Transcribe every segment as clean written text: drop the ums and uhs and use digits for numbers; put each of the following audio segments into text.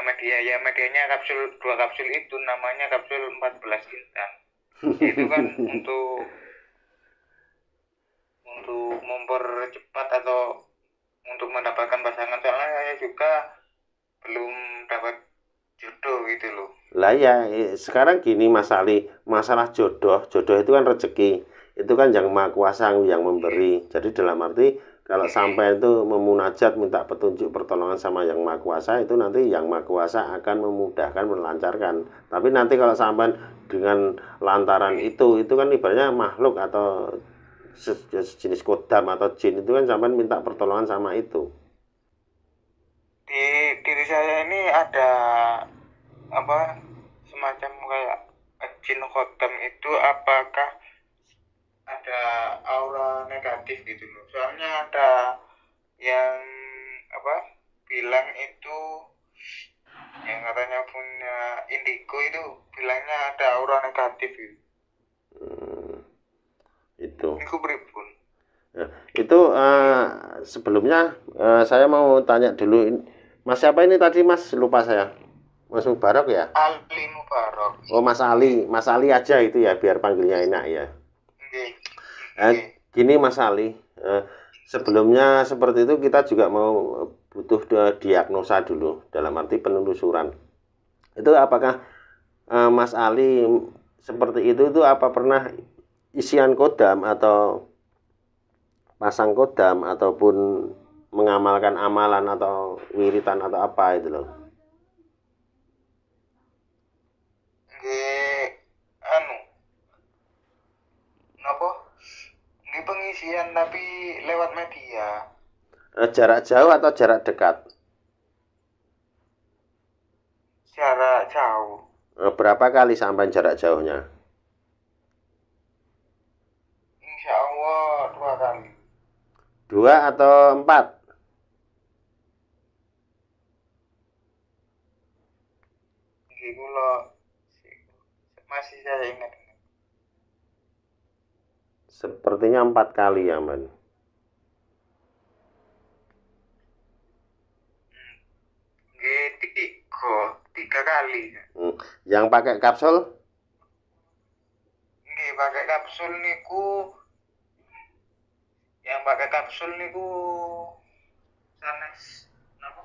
media ya, medianya dua kapsul itu namanya kapsul 14 instan. Itu kan untuk mempercepat atau untuk mendapatkan pasangan, soalnya saya juga belum dapat jodoh gitu loh. Lah ya, sekarang gini Mas Ali, masalah jodoh itu kan rezeki. Itu kan yang Maha Kuasa yang memberi. Jadi dalam arti kalau sampai itu memunajat minta petunjuk pertolongan sama yang Maha Kuasa, itu nanti yang Maha Kuasa akan memudahkan, melancarkan. Tapi nanti kalau sampai dengan lantaran itu kan ibaratnya makhluk atau sejenis kodam atau jin, itu kan sampai minta pertolongan sama itu. Di diri saya ini ada apa, semacam kayak jin khotam itu, apakah ada aura negatif gitu loh. Soalnya ada yang apa bilang itu, yang katanya punya indigo itu bilangnya ada aura negatif gitu. Itu Beripun. ya, itu sebelumnya saya mau tanya dulu, Mas siapa ini tadi Mas, lupa saya. Mas Mubarok ya? Ali Mubarok. Oh Mas Ali aja itu ya, biar panggilnya enak ya. Gini Mas Ali, sebelumnya seperti itu kita juga mau butuh diagnosa dulu, dalam arti penelusuran. Itu apakah Mas Ali seperti itu apa pernah isian kodam atau pasang kodam ataupun mengamalkan amalan atau wiritan atau apa itu loh? Ini pengisian tapi lewat media. Jarak jauh atau jarak dekat? Jarak jauh. Berapa kali sampai jarak jauhnya? Insya Allah 2 kali. 2 atau 4? Gila, masih saya ingat. Sepertinya 4 kali ya, Man. Tiga kali. Yang pakai kapsul? Nggih, pakai kapsul niku. Yang pakai kapsul niku sanes napa?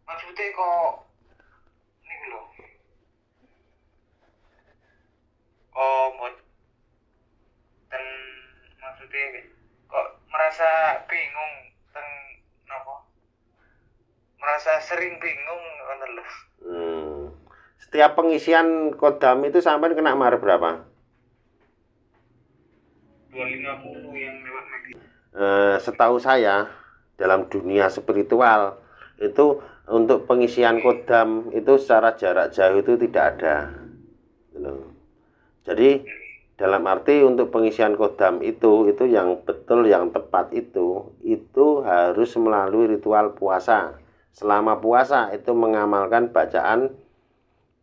Maksudnya kok niku lho. Oh, dan maksudnya kok merasa bingung teng napa? Merasa sering bingung ngono lho. Setiap pengisian kodam itu sampai kena mahar berapa? 250 yang lewat media. Setahu saya dalam dunia spiritual itu untuk pengisian kodam itu secara jarak jauh itu tidak ada. Jadi dalam arti untuk pengisian kodam itu yang betul, yang tepat itu harus melalui ritual puasa. Selama puasa itu mengamalkan bacaan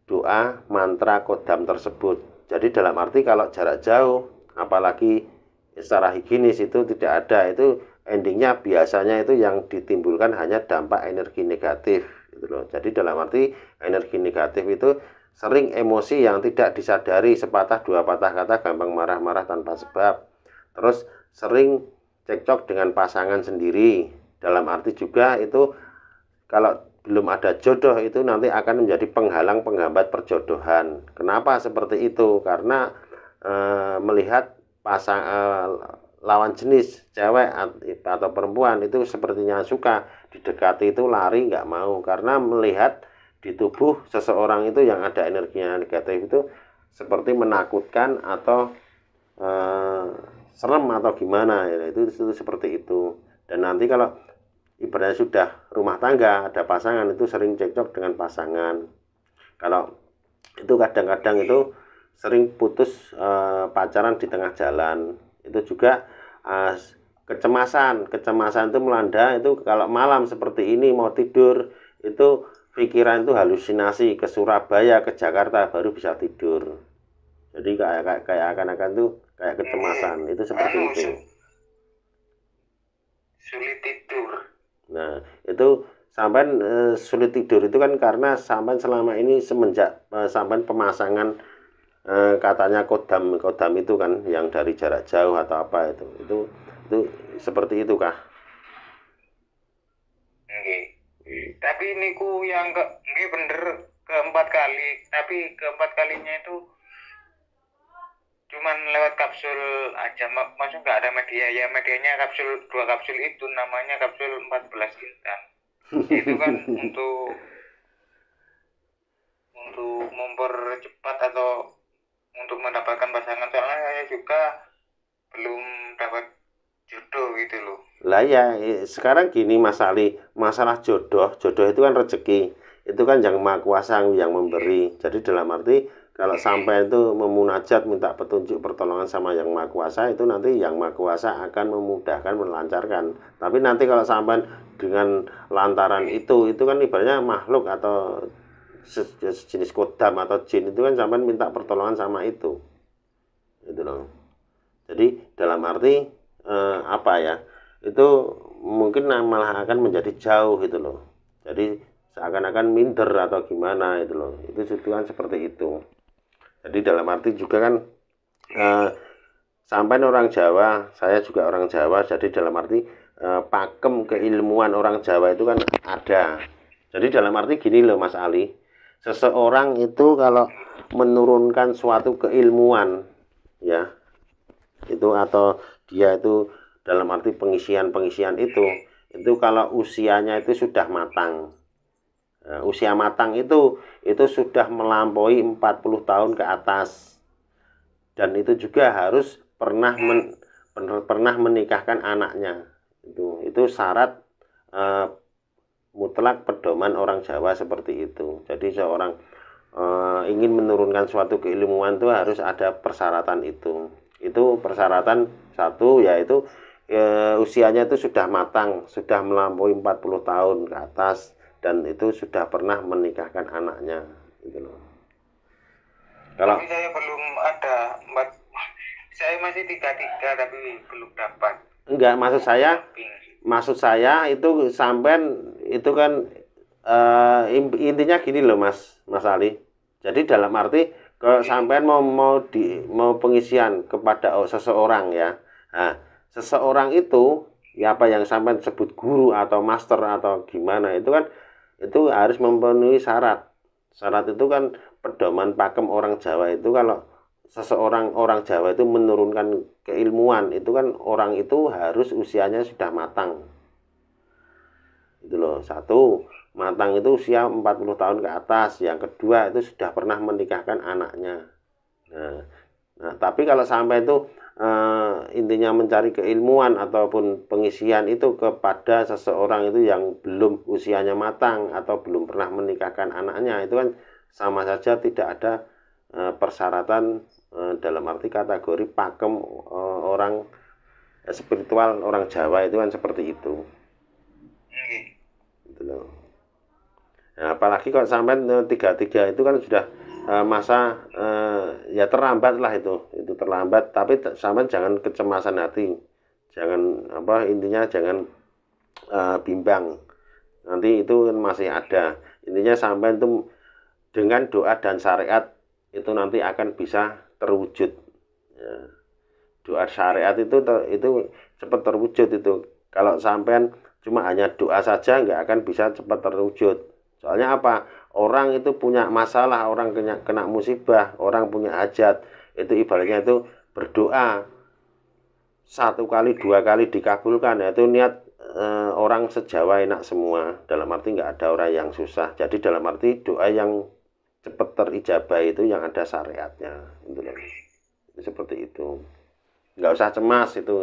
doa mantra kodam tersebut. Jadi dalam arti kalau jarak jauh, apalagi secara higienis itu tidak ada, itu endingnya biasanya itu yang ditimbulkan hanya dampak energi negatif gitu loh. Jadi dalam arti energi negatif itu sering emosi yang tidak disadari, sepatah dua patah kata, gampang marah-marah tanpa sebab, terus sering cekcok dengan pasangan sendiri. Dalam arti juga itu kalau belum ada jodoh itu nanti akan menjadi penghalang penghambat perjodohan. Kenapa seperti itu? Karena melihat lawan jenis cewek atau perempuan itu sepertinya suka didekati itu lari nggak mau, karena melihat di tubuh seseorang itu yang ada energinya negatif itu seperti menakutkan atau serem atau gimana ya, itu seperti itu. Dan nanti kalau ibaratnya sudah rumah tangga, ada pasangan, itu sering cekcok dengan pasangan. Kalau itu kadang-kadang itu sering putus pacaran di tengah jalan. Itu juga kecemasan itu melanda. Itu kalau malam seperti ini mau tidur itu pikiran itu halusinasi, ke Surabaya, ke Jakarta baru bisa tidur. Jadi kayak akan-akan tuh kayak kecemasan, itu seperti itu. Sulit tidur. Nah, itu sampean sulit tidur itu kan karena sampean selama ini semenjak sampean pemasangan katanya kodam itu kan yang dari jarak jauh atau apa itu seperti itu kah? Nggih. Tapi niku yang nggih bener keempat kali, tapi keempat kalinya itu cuman lewat kapsul aja, maksudnya nggak ada media ya, medianya dua kapsul itu namanya kapsul 14 instan. Itu kan untuk mempercepat atau untuk mendapatkan pasangan, soalnya saya juga belum dapat jodoh gitu loh. Lah ya sekarang gini Mas Ali, masalah jodoh itu kan rezeki, itu kan yang Maha Kuasa yang memberi. Jadi dalam arti kalau sampai itu memunajat minta petunjuk pertolongan sama yang Maha Kuasa, itu nanti yang Maha Kuasa akan memudahkan, melancarkan. Tapi nanti kalau sampai dengan lantaran itu kan ibaratnya makhluk atau sejenis kodam atau jin, itu kan sampai minta pertolongan sama itu loh. Jadi dalam arti apa ya, itu mungkin malah akan menjadi jauh gitu loh. Jadi seakan-akan minder atau gimana itu loh. Itu kan seperti itu. Jadi dalam arti juga kan sampai orang Jawa, saya juga orang Jawa, jadi dalam arti pakem keilmuan orang Jawa itu kan ada. Jadi dalam arti gini loh Mas Ali, seseorang itu kalau menurunkan suatu keilmuan ya, itu atau dia itu dalam arti pengisian itu kalau usianya itu sudah matang. Nah, usia matang itu sudah melampaui 40 tahun ke atas, dan itu juga harus pernah menikahkan anaknya. Itu syarat mutlak pedoman orang Jawa seperti itu. Jadi seorang ingin menurunkan suatu keilmuan itu harus ada persyaratan itu. Itu persyaratan satu, yaitu usianya itu sudah matang, sudah melampaui 40 tahun ke atas, dan itu sudah pernah menikahkan anaknya gitu loh. Kalau saya belum ada, saya masih 33 tapi belum dapat. Enggak, maksud saya itu sampean itu kan intinya gini loh Mas Ali. Jadi dalam arti kalau sampean mau pengisian kepada seseorang ya. Nah, seseorang itu ya apa yang sampean sebut guru atau master atau gimana, itu kan itu harus memenuhi syarat. Syarat itu kan pedoman pakem orang Jawa itu, kalau seseorang orang Jawa itu menurunkan keilmuan itu kan orang itu harus usianya sudah matang. Itu loh. Satu, matang itu usia 40 tahun ke atas. Yang kedua itu sudah pernah menikahkan anaknya. Nah, tapi kalau sampai itu intinya mencari keilmuan ataupun pengisian itu kepada seseorang itu yang belum usianya matang atau belum pernah menikahkan anaknya, itu kan sama saja tidak ada persyaratan dalam arti kategori pakem orang spiritual orang Jawa itu kan seperti itu. Gitu loh. Nah, apalagi kalau sampai 33 itu kan sudah masa ya terlambat lah, itu terlambat. Tapi sampai jangan kecemasan hati, jangan intinya jangan bimbang, nanti itu kan masih ada. Intinya sampai itu dengan doa dan syariat itu nanti akan bisa terwujud ya. Doa syariat itu cepat terwujud. Itu kalau sampean cuma hanya doa saja nggak akan bisa cepat terwujud. Soalnya apa? Orang itu punya masalah, orang kena musibah, orang punya hajat, itu ibaratnya itu berdoa 1 kali 2 kali dikabulkan, ya itu niat orang sejawa enak semua. Dalam arti nggak ada orang yang susah. Jadi dalam arti doa yang cepat terijabah itu yang ada syariatnya, itu seperti itu. Nggak usah cemas itu.